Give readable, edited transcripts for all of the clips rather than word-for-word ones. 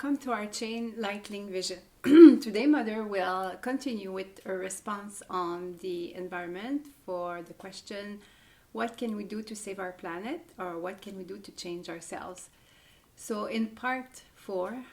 welcome to our chain Lightning Vision. Today, Mother will continue with a response on the environment for the question, what can we do to save our planet, or what can we do to change ourselves? So in part 4,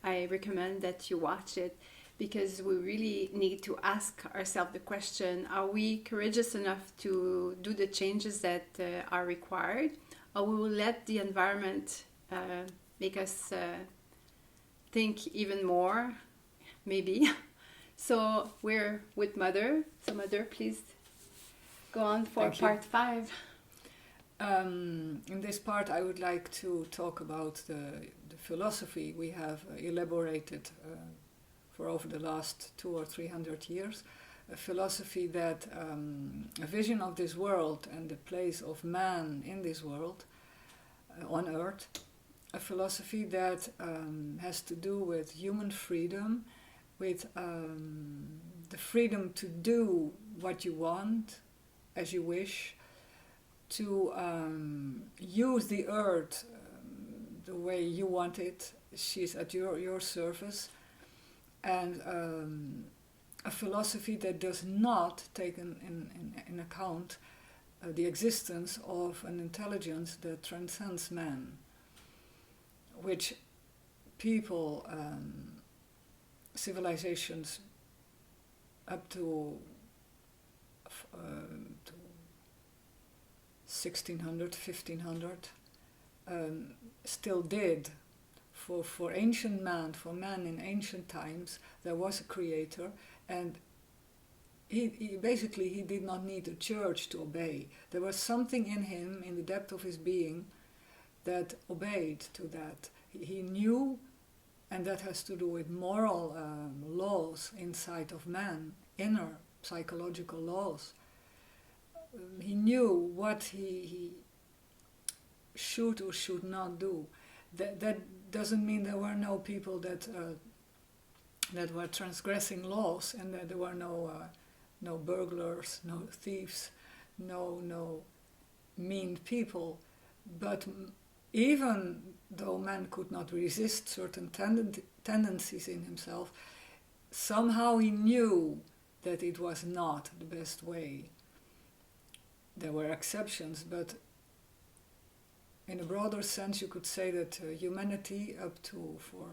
I recommend that you watch it because we really need to ask ourselves the question, are we courageous enough to do the changes that are required, or we will let the environment make us think even more, maybe. So we're with Mother. So Mother, please go on for part 5. In this part I would like to talk about the philosophy we have elaborated for over the last 200 or 300 years. A philosophy that, a vision of this world and the place of man in this world, on earth. A philosophy that has to do with human freedom, with the freedom to do what you want, as you wish, to use the earth the way you want it. She's at your service. And a philosophy that does not take in account the existence of an intelligence that transcends man, which people, civilizations up to 1600, 1500 still did. For ancient man, for man in ancient times, there was a creator, and he basically he did not need a church to obey. There was something in him, in the depth of his being, that obeyed to that. He knew, and that has to do with moral laws inside of man, inner psychological laws. He knew what he should or should not do. That doesn't mean there were no people that were transgressing laws, and that there were no burglars, no thieves, no mean people. But even though man could not resist certain tendencies in himself, somehow he knew that it was not the best way. There were exceptions, but in a broader sense you could say that humanity up to for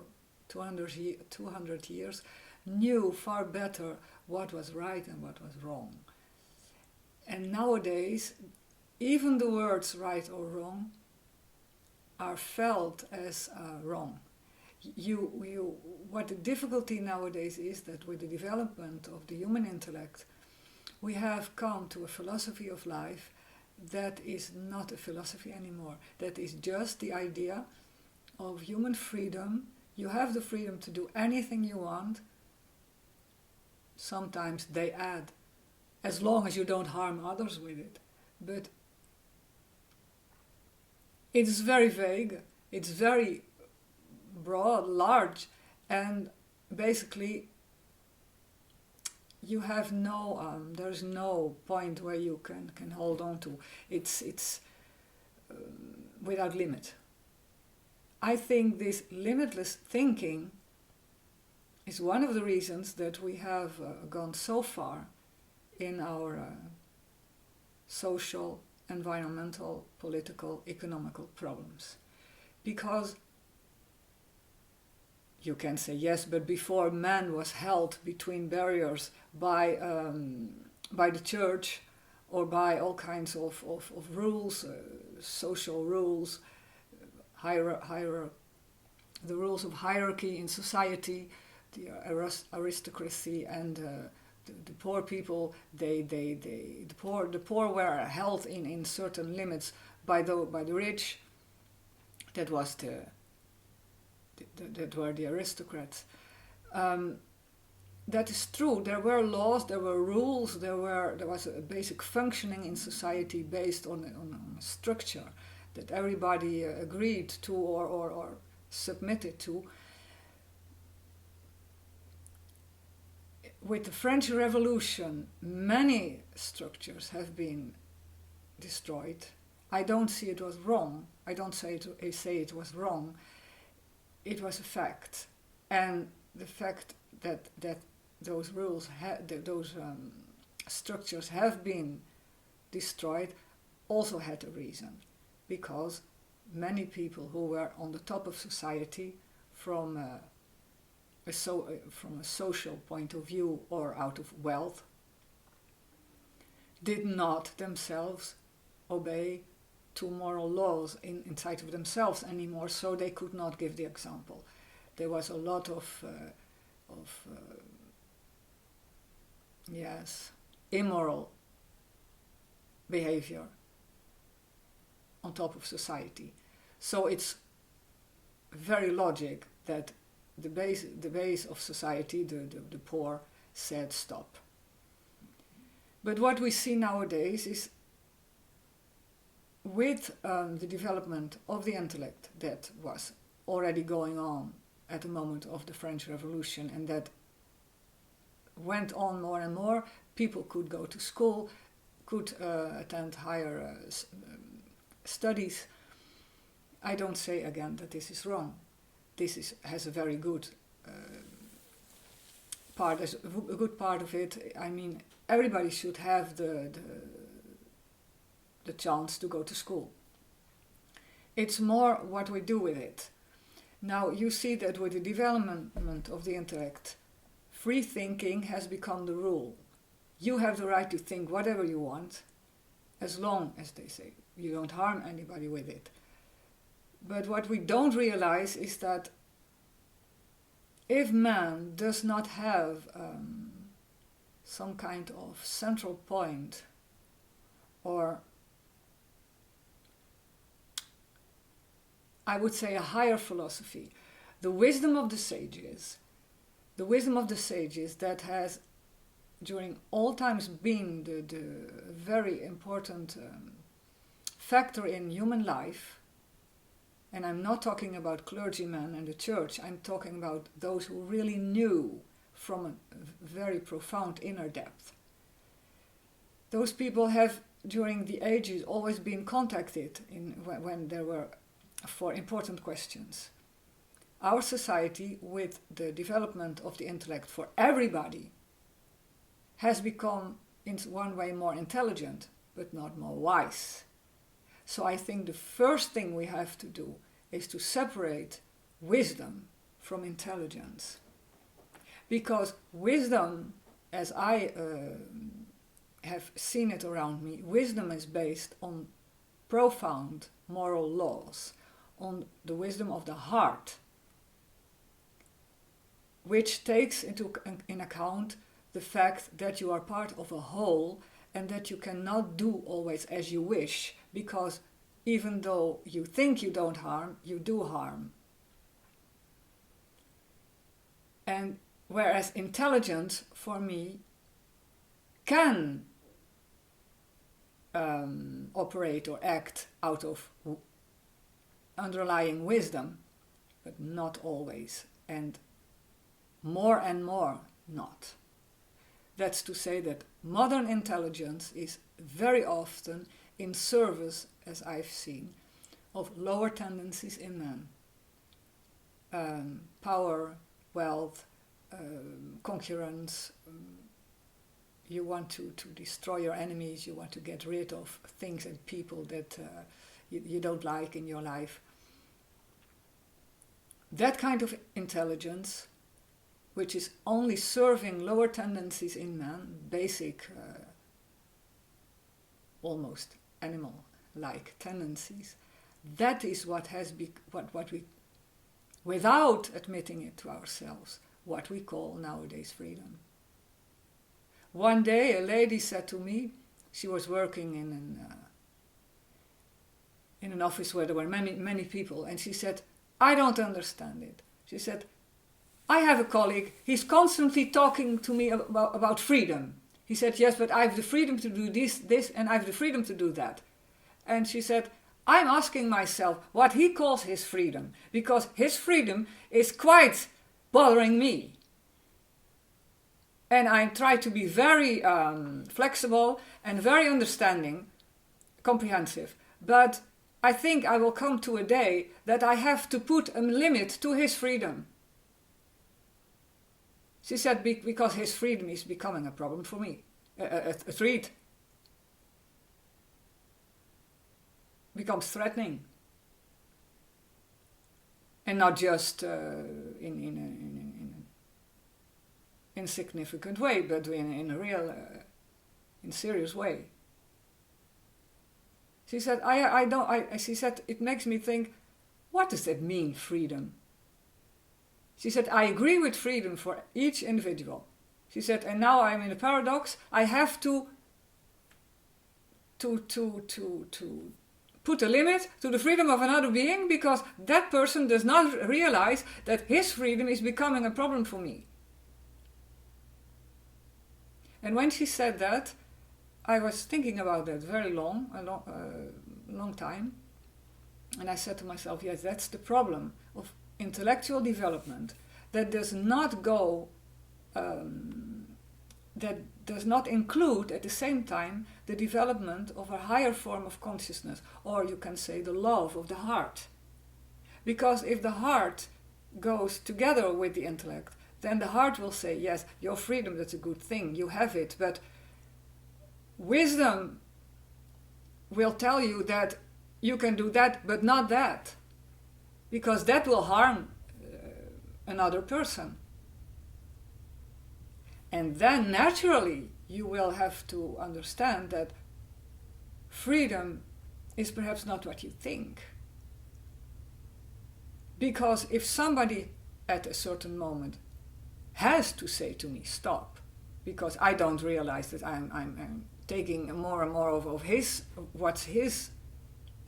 200 years knew far better what was right and what was wrong. And nowadays, even the words right or wrong are felt as wrong. What the difficulty nowadays is that with the development of the human intellect, we have come to a philosophy of life that is not a philosophy anymore. That is just the idea of human freedom. You have the freedom to do anything you want. Sometimes they add, as long as you don't harm others with it. But it is very vague, it's very broad, large, and basically you have there's no point where you can hold on to. It's without limit. I think this limitless thinking is one of the reasons that we have gone so far in our social, environmental, political, economical problems. Because you can say yes, but before man was held between barriers by the church or by all kinds of rules, social rules, the rules of hierarchy in society, the aristocracy and the poor people. The poor were held in certain limits by the rich. That was that were the aristocrats. That is true. There were laws, there were rules, there was a basic functioning in society based on a structure that everybody agreed to or submitted to. With the French Revolution, many structures have been destroyed. I don't see it was wrong. I don't say it was wrong. it was a fact. And the fact that those rules, those structures have been destroyed also had a reason. Because many people who were on the top of society from a social point of view or out of wealth did not themselves obey to moral laws inside of themselves anymore, so they could not give the example. There was a lot of immoral behavior on top of society. So it's very logic that the base of society, the poor, said stop. But what we see nowadays is, with the development of the intellect that was already going on at the moment of the French Revolution, and that went on more and more, people could go to school, could attend higher studies. I don't say again that this is wrong. This has a very good part. As a good part of it. I mean, everybody should have the chance to go to school. It's more what we do with it. Now you see that with the development of the intellect, free thinking has become the rule. You have the right to think whatever you want, as long as, they say, you don't harm anybody with it. But what we don't realize is that if man does not have some kind of central point, or I would say a higher philosophy, the wisdom of the sages that has during all times been the very important factor in human life. And I'm not talking about clergymen and the church, I'm talking about those who really knew from a very profound inner depth. Those people have during the ages always been contacted when there were for important questions. Our society, with the development of the intellect for everybody, has become in one way more intelligent, but not more wise. So I think the first thing we have to do is to separate wisdom from intelligence. Because wisdom, as I have seen it around me, wisdom is based on profound moral laws, on the wisdom of the heart, which takes in account the fact that you are part of a whole and that you cannot do always as you wish, because even though you think you don't harm, you do harm. And whereas intelligence, for me, can operate or act out of underlying wisdom, but not always, and more not. That's to say that modern intelligence is very often in service, as I've seen, of lower tendencies in man. Power, wealth, concurrence. You want to destroy your enemies, you want to get rid of things and people that you don't like in your life. That kind of intelligence, which is only serving lower tendencies in man, basic, almost animal-like tendencies, that is what has what we, without admitting it to ourselves, what we call nowadays freedom. One day a lady said to me, she was working in an office where there were many people, and she said, I don't understand it. She said, I have a colleague, he's constantly talking to me about freedom. He said, yes, but I have the freedom to do this, and I have the freedom to do that. And she said, I'm asking myself what he calls his freedom, because his freedom is quite bothering me. And I try to be very flexible and very understanding, comprehensive. But I think I will come to a day that I have to put a limit to his freedom. She said, because his freedom is becoming a problem for me, a threat. Becomes threatening. And not just in an insignificant way, but in a real, in serious way. She said, she said, it makes me think, what does that mean, freedom? She said, I agree with freedom for each individual. She said, and now I'm in a paradox. I have to put a limit to the freedom of another being because that person does not realize that his freedom is becoming a problem for me. And when she said that, I was thinking about that very long time. And I said to myself, yes, that's the problem of intellectual development that does not go, that does not include at the same time the development of a higher form of consciousness, or you can say the love of the heart. Because if the heart goes together with the intellect, then the heart will say, yes, your freedom, that's a good thing, you have it, but wisdom will tell you that you can do that, but not that, because that will harm another person. And then naturally you will have to understand that freedom is perhaps not what you think. Because if somebody at a certain moment has to say to me, stop, because I don't realize that I'm taking more and more of what's his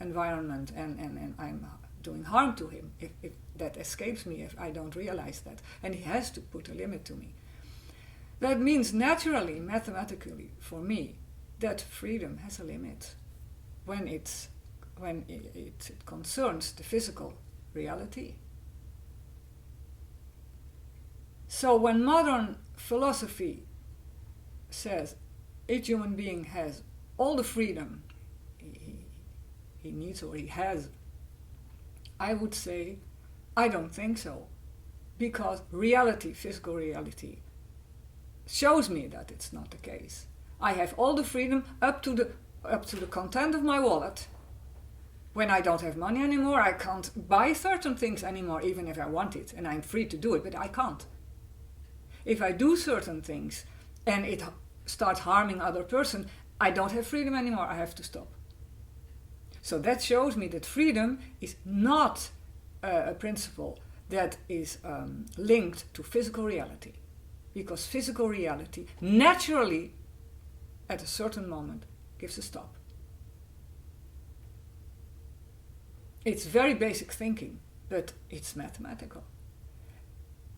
environment, and I'm doing harm to him, if that escapes me, if I don't realize that, and he has to put a limit to me. That means naturally, mathematically, for me, that freedom has a limit when it concerns the physical reality. So when modern philosophy says each human being has all the freedom he needs or he has, I would say, I don't think so. Because reality, physical reality, shows me that it's not the case. I have all the freedom up to the content of my wallet. When I don't have money anymore, I can't buy certain things anymore, even if I want it, and I'm free to do it, but I can't. If I do certain things and it starts harming other person, I don't have freedom anymore, I have to stop. So that shows me that freedom is not a principle that is linked to physical reality. Because physical reality naturally, at a certain moment, gives a stop. It's very basic thinking, but it's mathematical.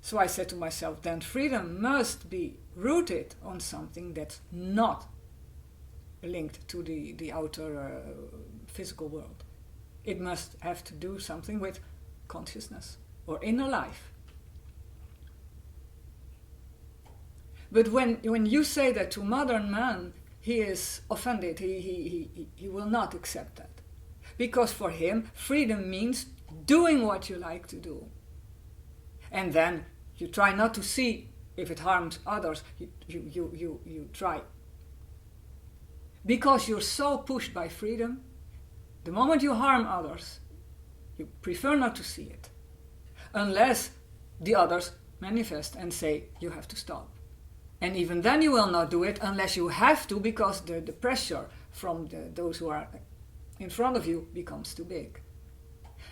So I said to myself, then freedom must be rooted on something that's not linked to the outer physical world. It must have to do something with consciousness or inner life. But when you say that to modern man, he is offended, he will not accept that. Because for him, freedom means doing what you like to do. And then you try not to see if it harms others, you try. Because you're so pushed by freedom, the moment you harm others, you prefer not to see it. Unless the others manifest and say, you have to stop. And even then you will not do it unless you have to, because the pressure from those who are in front of you becomes too big.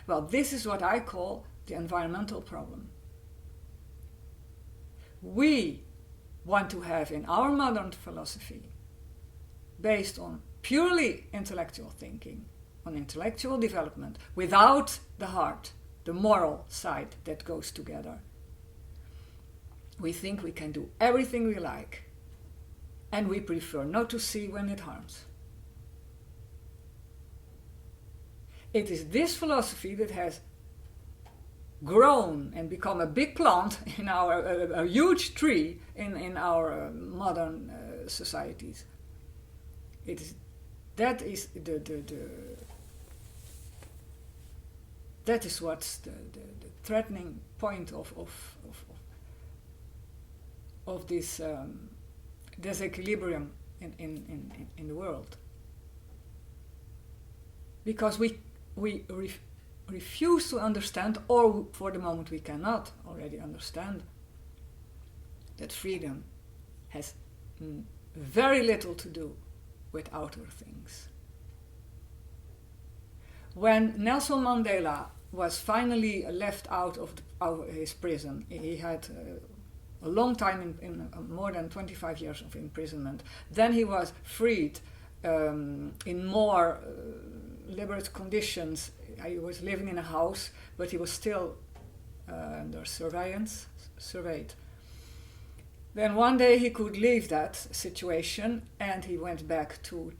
Well, this is what I call the environmental problem. We want to have in our modern philosophy, based on purely intellectual thinking, on intellectual development, without the heart, the moral side that goes together. We think we can do everything we like, and we prefer not to see when it harms. It is this philosophy that has grown and become a big plant in a huge tree in our modern societies. That is That is what's the threatening point of this disequilibrium in the world. Because we refuse to understand, or for the moment we cannot already understand, that freedom has very little to do with outer things. When Nelson Mandela was finally left out of his prison, he had a long time in more than 25 years of imprisonment. Then he was freed in more liberate conditions. He was living in a house, but he was still under surveyed. Then one day he could leave that situation, and he went back to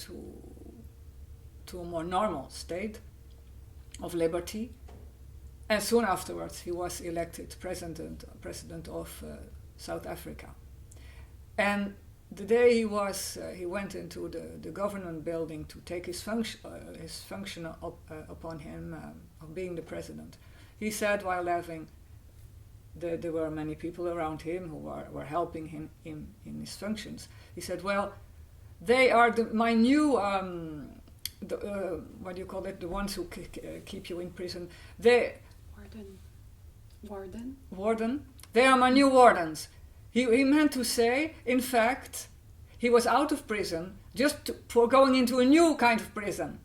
a more normal state of liberty. And soon afterwards he was elected president of South Africa. And the day he went into the government building to take his function upon him of being the president, he said, while laughing, there were many people around him who were helping him in his functions. He said, well, they are my new, what do you call it, the ones who keep you in prison. Warden. They are my new wardens. He meant to say, in fact, he was out of prison just for going into a new kind of prison.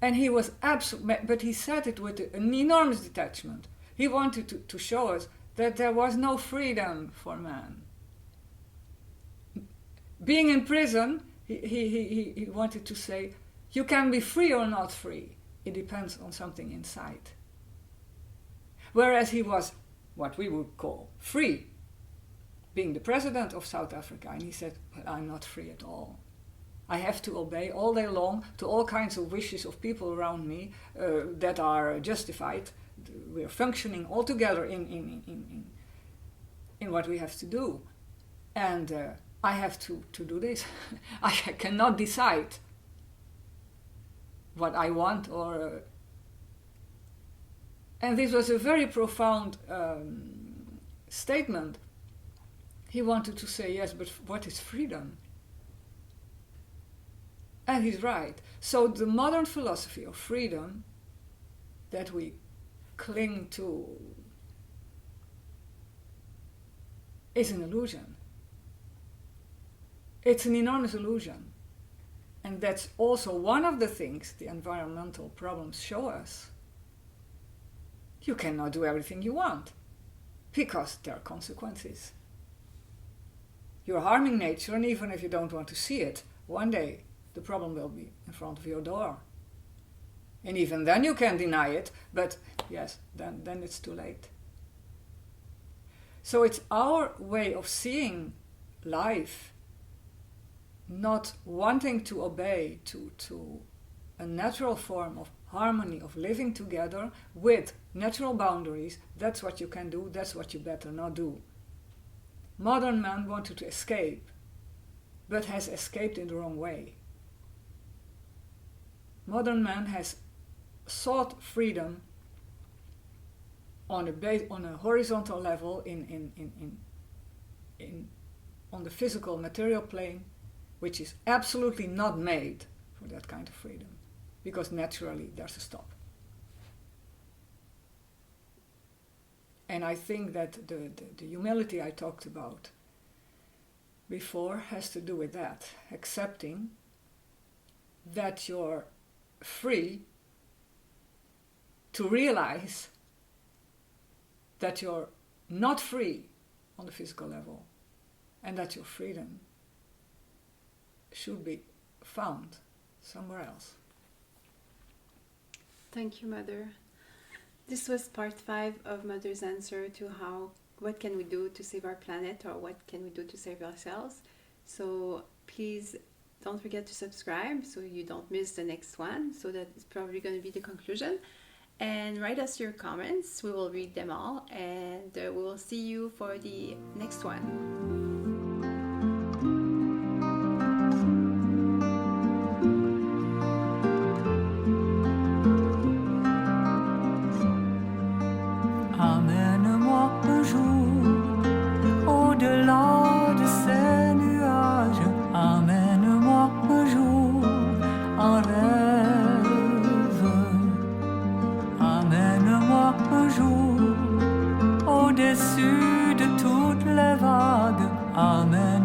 And he was but he said it with an enormous detachment. He wanted to show us that there was no freedom for man. Being in prison, he wanted to say, you can be free or not free. It depends on something inside. Whereas he was what we would call free, being the president of South Africa. And he said, but I'm not free at all. I have to obey all day long to all kinds of wishes of people around me that are justified. We're functioning all together in what we have to do. And I have to do this. I cannot decide what I want or... And this was a very profound statement. He wanted to say, yes, but what is freedom? And he's right. So the modern philosophy of freedom that we cling to is an illusion. It's an enormous illusion. And that's also one of the things the environmental problems show us. You cannot do everything you want, because there are consequences. You're harming nature, and even if you don't want to see it, one day the problem will be in front of your door. And even then you can deny it, but yes, then it's too late. So it's our way of seeing life, not wanting to obey to a natural form of harmony, of living together with natural boundaries. That's what you can do, that's what you better not do. Modern man wanted to escape, but has escaped in the wrong way. Modern man has sought freedom on a horizontal level on the physical material plane, which is absolutely not made for that kind of freedom, because naturally there's a stop. And I think that the humility I talked about before has to do with that, accepting that you're free to realize that you're not free on the physical level, and that your freedom should be found somewhere else. Thank you, Mother. This was part 5 of Mother's answer to what can we do to save our planet, or what can we do to save ourselves. So please don't forget to subscribe so you don't miss the next one. So that's probably going to be the conclusion. And write us your comments. We will read them all, and we will see you for the next one. déçu de toutes les vagues. Amen.